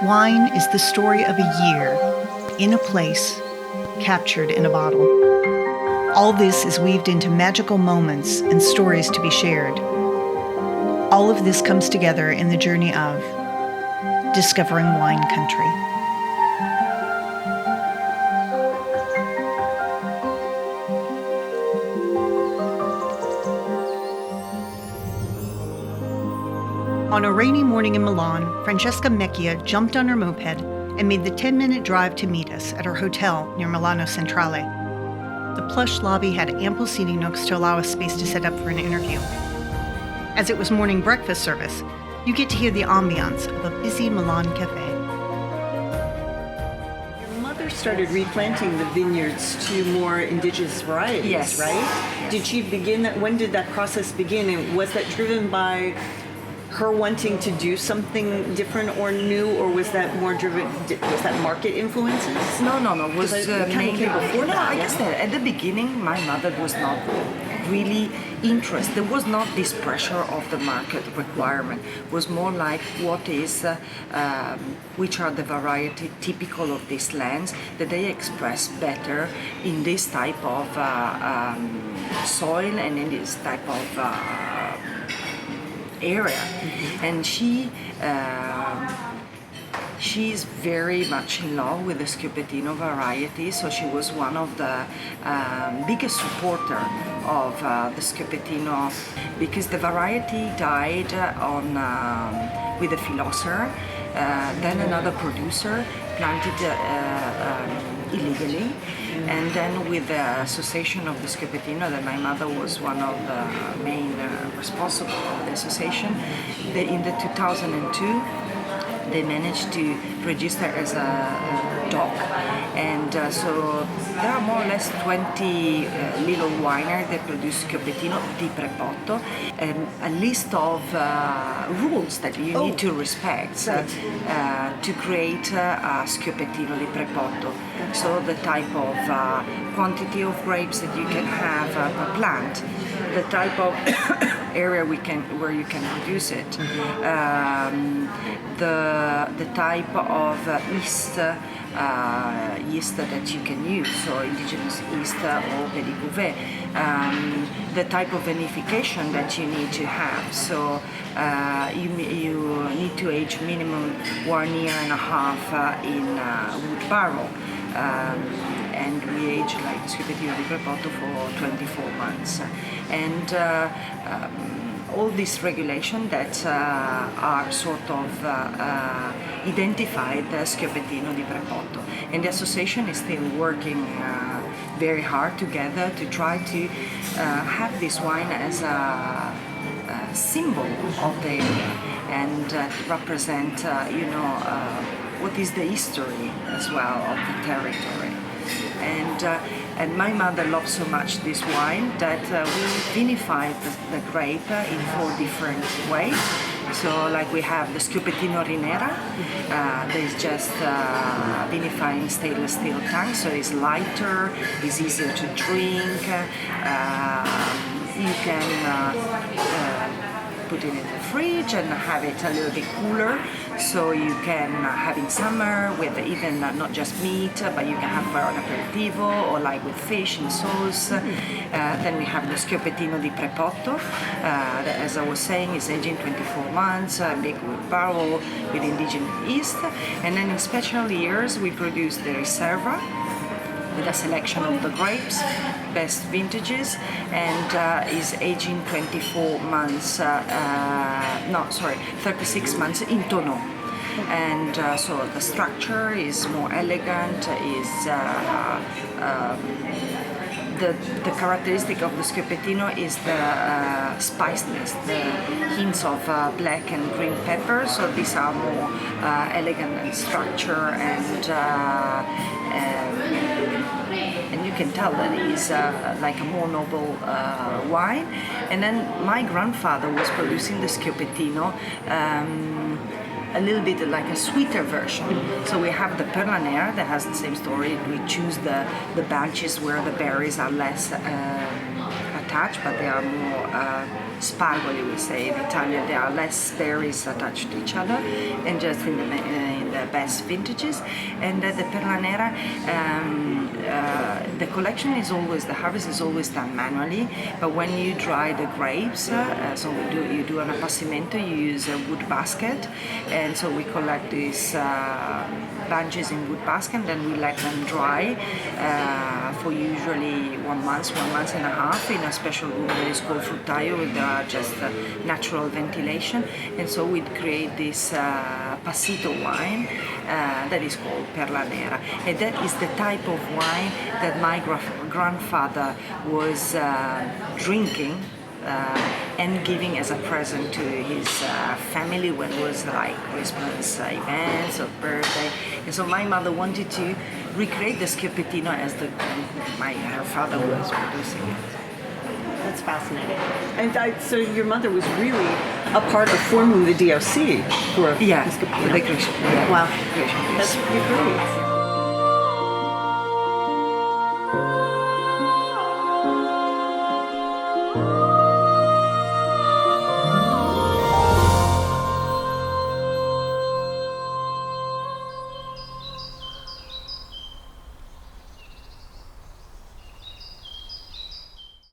Wine is the story of a year, in a place, captured in a bottle. All this is weaved into magical moments and stories to be shared. All of this comes together in the journey of discovering wine country. On a rainy morning in Milan, Francesca Mecchia jumped on her moped and made the 10-minute drive to meet us at her hotel near Milano Centrale. The plush lobby had ample seating nooks to allow us space to set up for an interview. As it was morning breakfast service, you get to hear the ambiance of a busy Milan cafe. Your mother started replanting the vineyards to more indigenous varieties, Yes. right? Yes. Did she begin that? When did that process begin? And was that driven by her wanting to do something different or new, or was that more driven? Was that market influences? No. Was Because it kinda mainly came before that, I yeah? guess that at the beginning, my mother was not really interested. There was not this pressure of the market requirement. It was more like what is, which are the variety typical of these lands that they express better in this type of soil and in this type of area. And she's very much in love with the Schioppettino variety, so she was one of the biggest supporter of the Schioppettino, because the variety died with a philosopher, then another producer planted illegally, and then with the association of the Schioppettino, that my mother was one of the main responsible of the association, in the 2002 they managed to register as a DOC, and so there are more or less 20 little wineries that produce Schioppettino di Prepotto, and a list of rules that you need to respect to create a Schioppettino di Prepotto. So the type of quantity of grapes that you can have per plant, the type of area where you can produce it, the type of yeast that you can use, so indigenous yeast or petit cuvée, the type of vinification that you need to have. So you need to age minimum 1 year and a half in wood barrel. And we age like Schioppettino di Prepotto for 24 months. And all these regulations that are sort of identified as Schioppettino di Prepotto. And the association is still working very hard together to try to have this wine as a symbol of the area and represent, what is the history as well of the territory. And my mother loves so much this wine that we vinified the grape in 4 different ways. So like we have the Schioppettino Rinera, that is just vinifying stainless steel tank, so it's lighter, it's easier to drink, you can put it in the fridge and have it a little bit cooler, so you can have in summer with even not just meat, but you can have for an aperitivo or like with fish and sauce. Then we have the Schioppettino di Prepotto, that, as I was saying, is aging 24 months, big wood barrel with indigenous yeast. And then in special years we produce the Riserva, with a selection of the grapes, best vintages, and is aging 24 months, 36 months in tonneau. And so the structure is more elegant, is the characteristic of the Schioppettino is the spiciness, the hints of black and green pepper, so these are more elegant in structure, and you can tell that it is like a more noble wine. And then my grandfather was producing the Schioppettino a little bit like a sweeter version. So we have the Perlaner that has the same story. We choose the bunches where the berries are less attached, but they are more spargoli, we say in Italian. There are less berries attached to each other, and just in the best vintages. And the Perla Nera, the collection is always, the harvest is always done manually, but when you dry the grapes, so you do an appassimento, you use a wood basket, and so we collect these bunches in wood basket, and then we let them dry for usually 1 month and a half in a special room that is called fruttaio with just natural ventilation, and so we'd create this passito wine that is called Perla Nera, and that is the type of wine that my grandfather was drinking and giving as a present to his family when it was like Christmas events or birthday. And so my mother wanted to recreate the Schioppettino as her father was producing it. That's fascinating. And so your mother was really a part of forming the DOC for the Schioppettino. creation. Wow, that's pretty great.